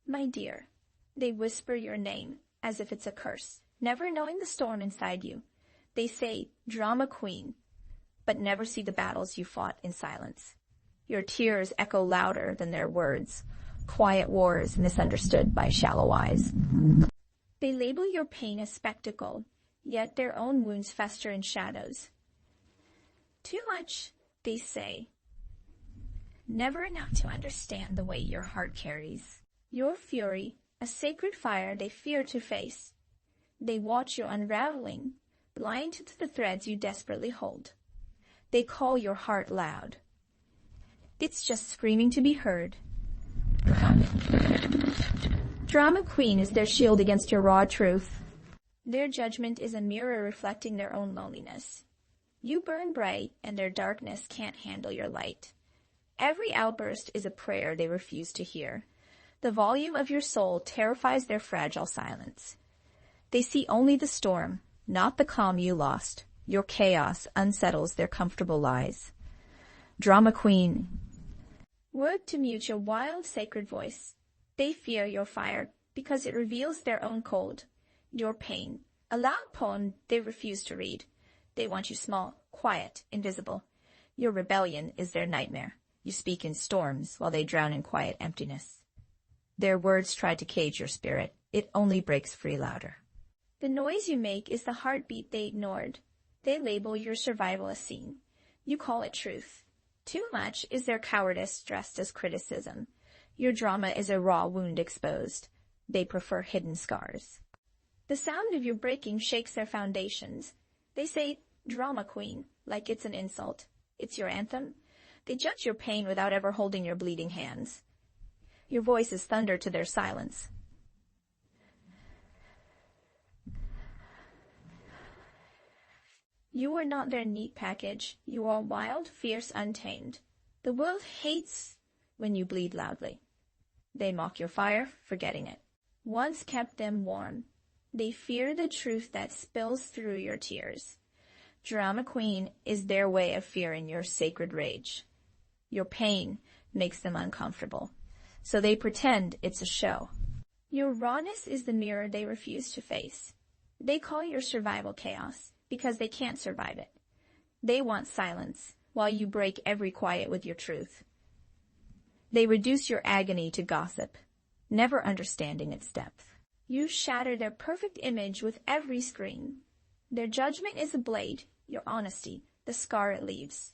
My dear. They whisper your name as if it's a curse, never knowing the storm inside you. They say, drama queen, but never see the battles you fought in silence. Your tears echo louder than their words, quiet wars misunderstood by shallow eyes. They label your pain a spectacle, yet their own wounds fester in shadows. Too much, they say. Never enough to understand the weight your heart carries. Your fury, a sacred fire they fear to face. They watch your unraveling, blind to the threads you desperately hold. They call your heart loud. It's just screaming to be heard. Drama queen is their shield against your raw truth. Their judgment is a mirror reflecting their own loneliness. You burn bright, and their darkness can't handle your light. Every outburst is a prayer they refuse to hear. The volume of your soul terrifies their fragile silence. They see only the storm, not the calm you lost. Your chaos unsettles their comfortable lies. Drama queen. Word to mute your wild, sacred voice. They fear your fire because it reveals their own cold. Your pain, a loud poem they refuse to read. They want you small, quiet, invisible. Your rebellion is their nightmare. You speak in storms while they drown in quiet emptiness. Their words try to cage your spirit. It only breaks free louder. The noise you make is the heartbeat they ignored. They label your survival as seen. You call it truth. Too much is their cowardice dressed as criticism. Your drama is a raw wound exposed. They prefer hidden scars. The sound of your breaking shakes their foundations. They say, drama queen, like it's an insult. It's your anthem. They judge your pain without ever holding your bleeding hands. Your voice is thunder to their silence. You are not their neat package. You are wild, fierce, untamed. The world hates when you bleed loudly. They mock your fire, forgetting it. Once kept them warm. They fear the truth that spills through your tears. Drama queen is their way of fearing your sacred rage. Your pain makes them uncomfortable, so they pretend it's a show. Your rawness is the mirror they refuse to face. They call your survival chaos because they can't survive it. They want silence, while you break every quiet with your truth. They reduce your agony to gossip, never understanding its depth. You shatter their perfect image with every scream. Their judgment is a blade, your honesty, the scar it leaves.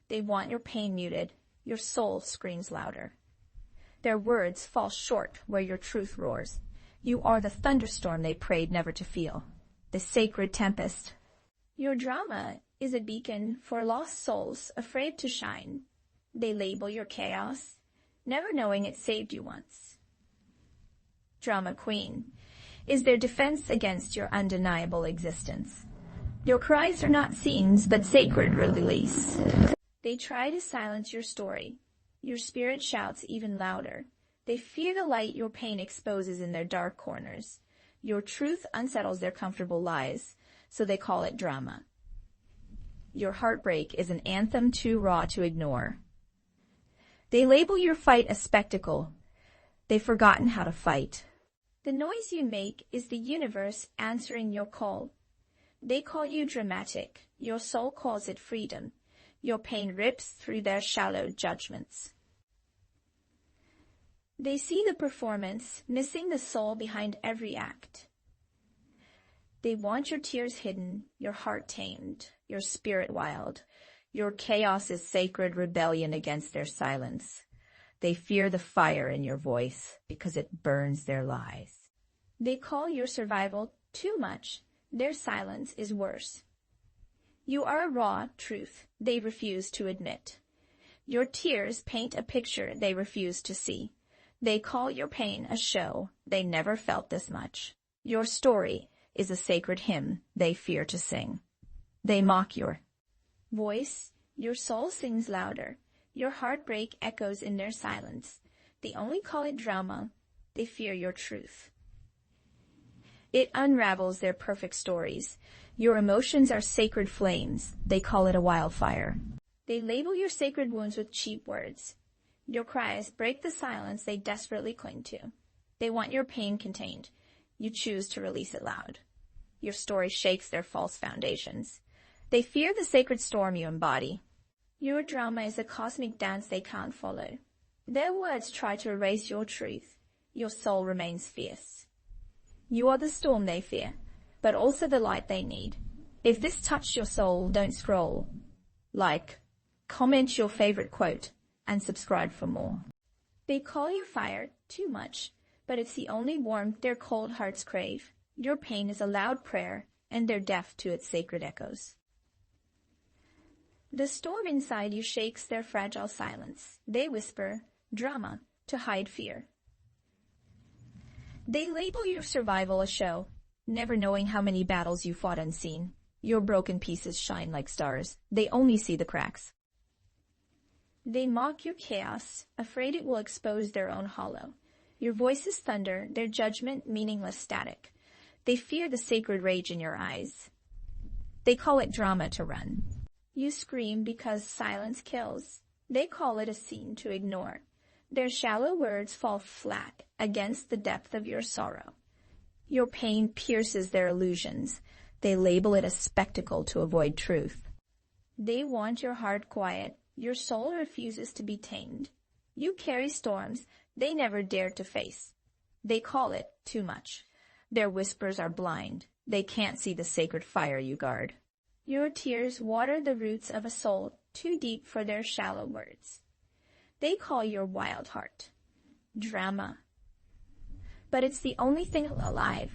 They want your pain muted, your soul screams louder. Their words fall short where your truth roars. You are the thunderstorm they prayed never to feel, the sacred tempest. Your drama is a beacon for lost souls afraid to shine. They label your chaos, never knowing it saved you once. Drama queen is their defense against your undeniable existence. Your cries are not scenes, but sacred release. They try to silence your story. Your spirit shouts even louder. They fear the light your pain exposes in their dark corners. Your truth unsettles their comfortable lies, so they call it drama. Your heartbreak is an anthem too raw to ignore. They label your fight a spectacle. They've forgotten how to fight. The noise you make is the universe answering your call. They call you dramatic. Your soul calls it freedom. Your pain rips through their shallow judgments. They see the performance, missing the soul behind every act. They want your tears hidden, your heart tamed, your spirit wild. Your chaos is sacred rebellion against their silence. They fear the fire in your voice because it burns their lies. They call your survival too much. Their silence is worse. You are a raw truth they refuse to admit. Your tears paint a picture they refuse to see. They call your pain a show. They never felt this much. Your story is a sacred hymn they fear to sing. They mock your voice. Your soul sings louder. Your heartbreak echoes in their silence. They only call it drama. They fear your truth. It unravels their perfect stories. Your emotions are sacred flames. They call it a wildfire. They label your sacred wounds with cheap words. Your cries break the silence they desperately cling to. They want your pain contained. You choose to release it loud. Your story shakes their false foundations. They fear the sacred storm you embody. Your drama is a cosmic dance they can't follow. Their words try to erase your truth. Your soul remains fierce. You are the storm they fear, but also the light they need. If this touched your soul, don't scroll. Like, comment your favorite quote, and subscribe for more. They call you fire too much, but it's the only warmth their cold hearts crave. Your pain is a loud prayer, and they're deaf to its sacred echoes. The storm inside you shakes their fragile silence. They whisper, drama, to hide fear. They label your survival a show, never knowing how many battles you fought unseen. Your broken pieces shine like stars. They only see the cracks. They mock your chaos, afraid it will expose their own hollow. Your voice is thunder, their judgment meaningless static. They fear the sacred rage in your eyes. They call it drama to run. You scream because silence kills. They call it a scene to ignore. Their shallow words fall flat against the depth of your sorrow. Your pain pierces their illusions. They label it a spectacle to avoid truth. They want your heart quiet. Your soul refuses to be tamed. You carry storms they never dared to face. They call it too much. Their whispers are blind. They can't see the sacred fire you guard. Your tears water the roots of a soul too deep for their shallow words. They call your wild heart drama. But it's the only thing alive.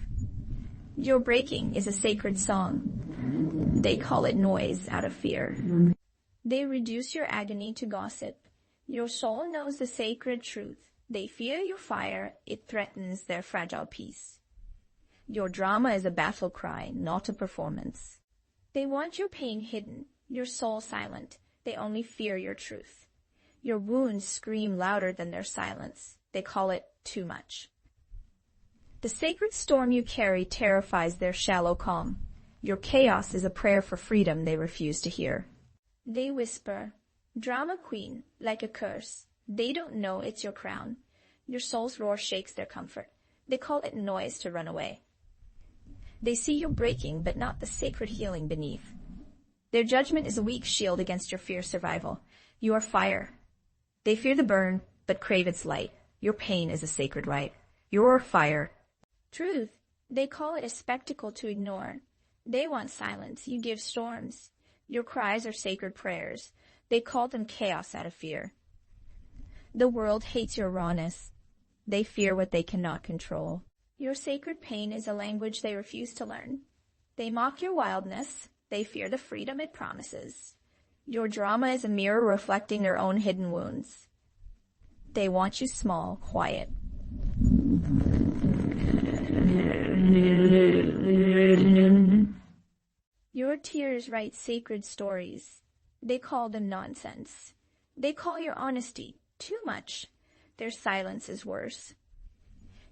Your breaking is a sacred song. They call it noise out of fear. They reduce your agony to gossip. Your soul knows the sacred truth. They fear your fire. It threatens their fragile peace. Your drama is a battle cry, not a performance. They want your pain hidden, your soul silent. They only fear your truth. Your wounds scream louder than their silence. They call it too much. The sacred storm you carry terrifies their shallow calm. Your chaos is a prayer for freedom they refuse to hear. They whisper, drama queen, like a curse. They don't know it's your crown. Your soul's roar shakes their comfort. They call it noise to run away. They see you breaking, but not the sacred healing beneath. Their judgment is a weak shield against your fierce survival. You are fire. They fear the burn, but crave its light. Your pain is a sacred right. You're fire. Truth. They call it a spectacle to ignore. They want silence. You give storms. Your cries are sacred prayers. They call them chaos out of fear. The world hates your rawness. They fear what they cannot control. Your sacred pain is a language they refuse to learn. They mock your wildness. They fear the freedom it promises. Your drama is a mirror reflecting their own hidden wounds. They want you small, quiet. Your tears write sacred stories. They call them nonsense. They call your honesty too much. Their silence is worse.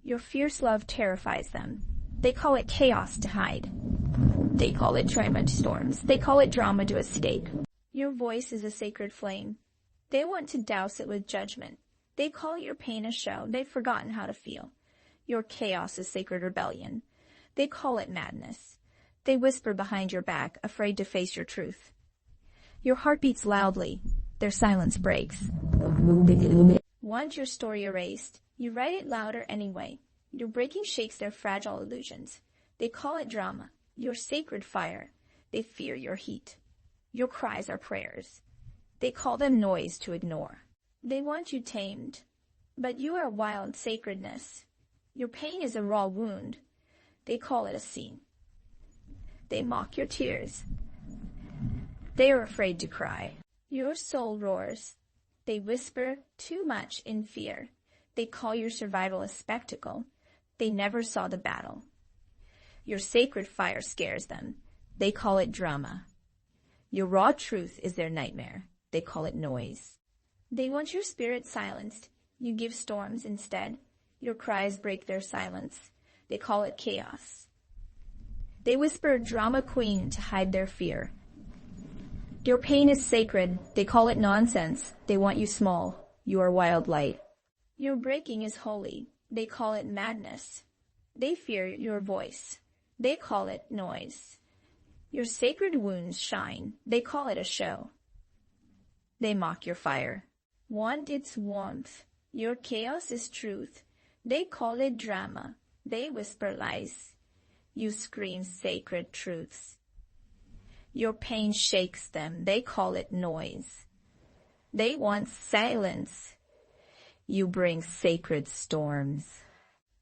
Your fierce love terrifies them. They call it chaos to hide. They call it trauma to storms. They call it drama to a stake. Your voice is a sacred flame. They want to douse it with judgment. They call your pain a show. They've forgotten how to feel. Your chaos is sacred rebellion. They call it madness. They whisper behind your back, afraid to face your truth. Your heart beats loudly. Their silence breaks. Want your story erased? You write it louder anyway. Your breaking shakes their fragile illusions. They call it drama. Your sacred fire. They fear your heat. Your cries are prayers. They call them noise to ignore. They want you tamed. But you are wild sacredness. Your pain is a raw wound. They call it a scene. They mock your tears. They are afraid to cry. Your soul roars. They whisper too much in fear. They call your survival a spectacle. They never saw the battle. Your sacred fire scares them. They call it drama. Your raw truth is their nightmare. They call it noise. They want your spirit silenced. You give storms instead. Your cries break their silence. They call it chaos. They whisper drama queen to hide their fear. Your pain is sacred. They call it nonsense. They want you small. You are wild light. Your breaking is holy. They call it madness. They fear your voice. They call it noise. Your sacred wounds shine. They call it a show. They mock your fire. Want its warmth. Your chaos is truth. They call it drama. They whisper lies. You scream sacred truths. Your pain shakes them. They call it noise. They want silence. You bring sacred storms.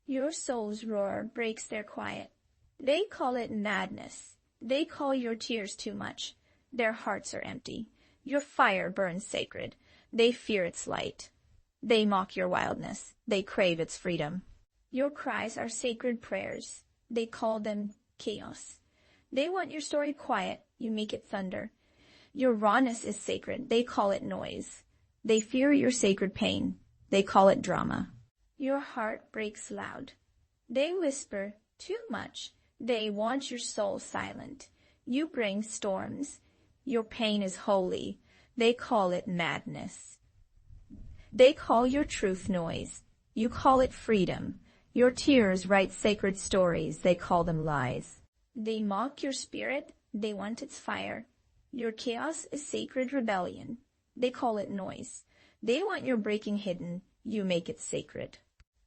Your soul's roar breaks their quiet. They call it madness. They call your tears too much. Their hearts are empty. Your fire burns sacred. They fear its light. They mock your wildness. They crave its freedom. Your cries are sacred prayers. They call them chaos. They want your story quiet. You make it thunder. Your rawness is sacred. They call it noise. They fear your sacred pain. They call it drama. Your heart breaks loud. They whisper too much. They want your soul silent. You bring storms. Your pain is holy. They call it madness. They call your truth noise. You call it freedom. Your tears write sacred stories. They call them lies. They mock your spirit. They want its fire. Your chaos is sacred rebellion. They call it noise. They want your breaking hidden. You make it sacred.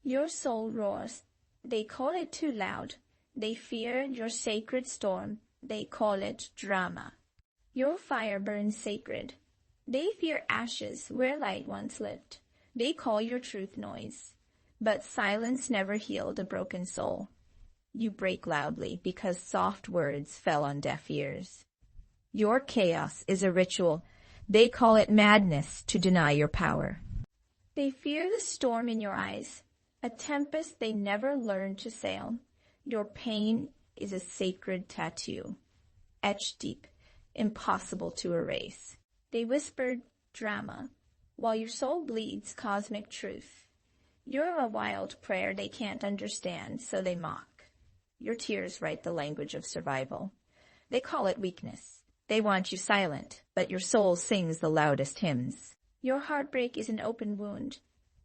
Your soul roars. They call it too loud. They fear your sacred storm. They call it drama. Your fire burns sacred. They fear ashes where light once lived. They call your truth noise. But silence never healed a broken soul. You break loudly because soft words fell on deaf ears. Your chaos is a ritual. They call it madness to deny your power. They fear the storm in your eyes, a tempest they never learned to sail. Your pain is a sacred tattoo, etched deep, impossible to erase. They whisper drama, while your soul bleeds cosmic truth. You're a wild prayer they can't understand, so they mock. Your tears write the language of survival. They call it weakness. They want you silent, but your soul sings the loudest hymns. Your heartbreak is an open wound,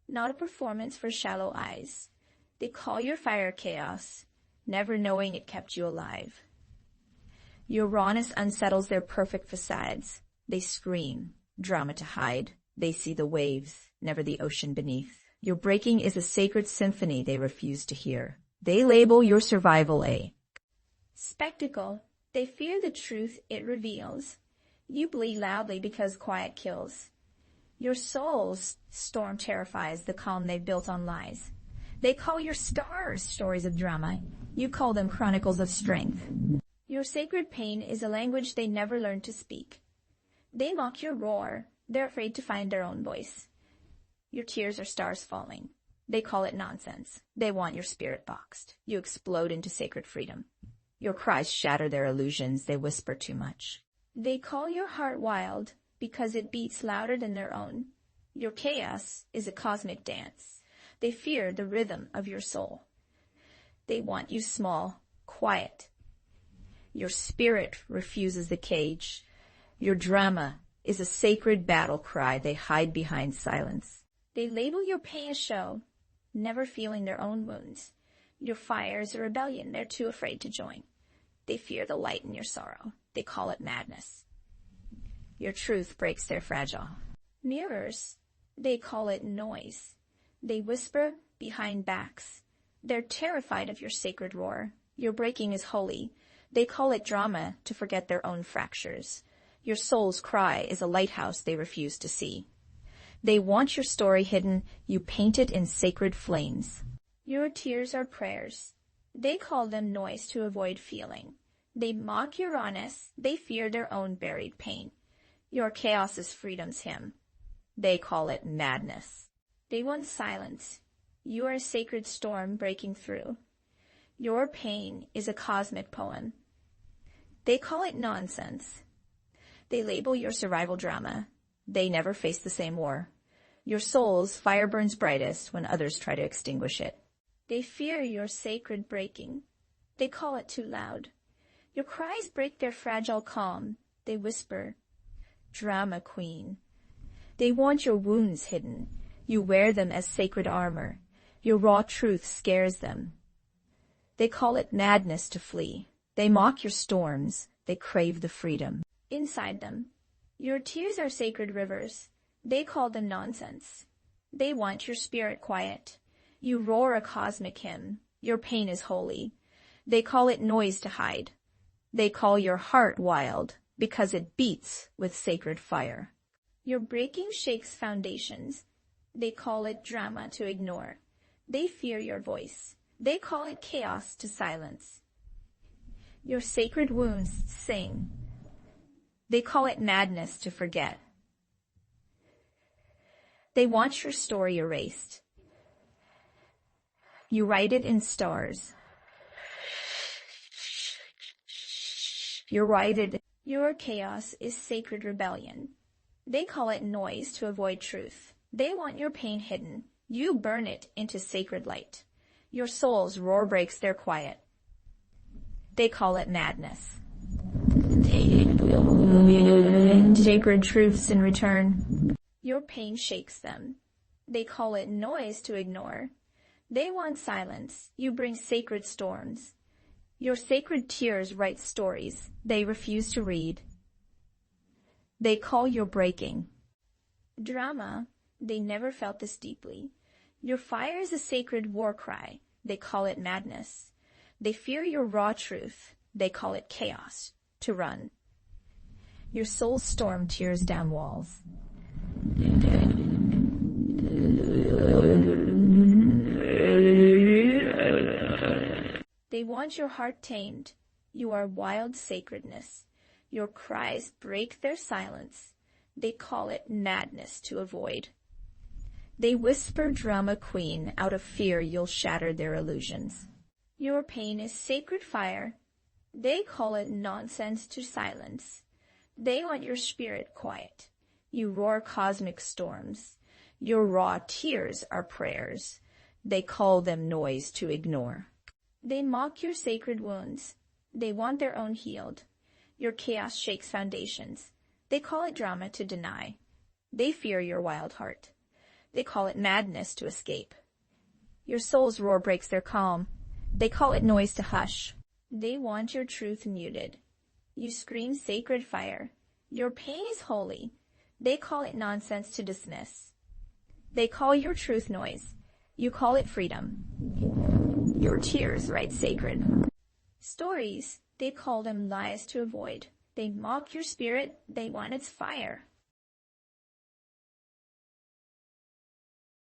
not a performance for shallow eyes. They call your fire chaos, never knowing it kept you alive. Your rawness unsettles their perfect facades. They scream, drama to hide. They see the waves, never the ocean beneath. Your breaking is a sacred symphony they refuse to hear. They label your survival a spectacle. They fear the truth it reveals. You bleed loudly because quiet kills. Your soul's storm terrifies the calm they've built on lies. They call your stars stories of drama. You call them chronicles of strength. Your sacred pain is a language they never learned to speak. They mock your roar. They're afraid to find their own voice. Your tears are stars falling. They call it nonsense. They want your spirit boxed. You explode into sacred freedom. Your cries shatter their illusions. They whisper too much. They call your heart wild because it beats louder than their own. Your chaos is a cosmic dance. They fear the rhythm of your soul. They want you small, quiet. Your spirit refuses the cage. Your drama is a sacred battle cry they hide behind silence. They label your pain a show, never feeling their own wounds. Your fire is a rebellion they're too afraid to join. They fear the light in your sorrow. They call it madness. Your truth breaks their fragile mirrors. They call it noise. They whisper behind backs. They're terrified of your sacred roar. Your breaking is holy. They call it drama to forget their own fractures. Your soul's cry is a lighthouse they refuse to see. They want your story hidden. You paint it in sacred flames. Your tears are prayers. They call them noise to avoid feeling. They mock your rawness. They fear their own buried pain. Your chaos is freedom's hymn. They call it madness. They want silence. You are a sacred storm breaking through. Your pain is a cosmic poem. They call it nonsense. They label your survival drama. They never face the same war. Your soul's fire burns brightest when others try to extinguish it. They fear your sacred breaking. They call it too loud. Your cries break their fragile calm. They whisper, drama queen. They want your wounds hidden. You wear them as sacred armor. Your raw truth scares them. They call it madness to flee. They mock your storms. They crave the freedom. Inside them, your tears are sacred rivers. They call them nonsense. They want your spirit quiet. You roar a cosmic hymn. Your pain is holy. They call it noise to hide. They call your heart wild because it beats with sacred fire. Your breaking shakes foundations. They call it drama to ignore. They fear your voice. They call it chaos to silence. Your sacred wounds sing. They call it madness to forget. They want your story erased. You write it in stars. You write it. Your chaos is sacred rebellion. They call it noise to avoid truth. They want your pain hidden. You burn it into sacred light. Your soul's roar breaks their quiet. They call it madness. Sacred truths in return. Your pain shakes them. They call it noise to ignore. They want silence. You bring sacred storms. Your sacred tears write stories they refuse to read. They call your breaking drama. They never felt this deeply. Your fire is a sacred war cry. They call it madness. They fear your raw truth. They call it chaos to run. Your soul storm tears down walls. They want your heart tamed. You are wild sacredness. Your cries break their silence. They call it madness to avoid. They whisper drama queen out of fear you'll shatter their illusions. Your pain is sacred fire. They call it nonsense to silence. They want your spirit quiet. You roar cosmic storms. Your raw tears are prayers. They call them noise to ignore. They mock your sacred wounds. They want their own healed. Your chaos shakes foundations. They call it drama to deny. They fear your wild heart. They call it madness to escape. Your soul's roar breaks their calm. They call it noise to hush. They want your truth muted. You scream sacred fire. Your pain is holy. They call it nonsense to dismiss. They call your truth noise. You call it freedom. Your tears write sacred stories. They call them lies to avoid. They mock your spirit. They want its fire.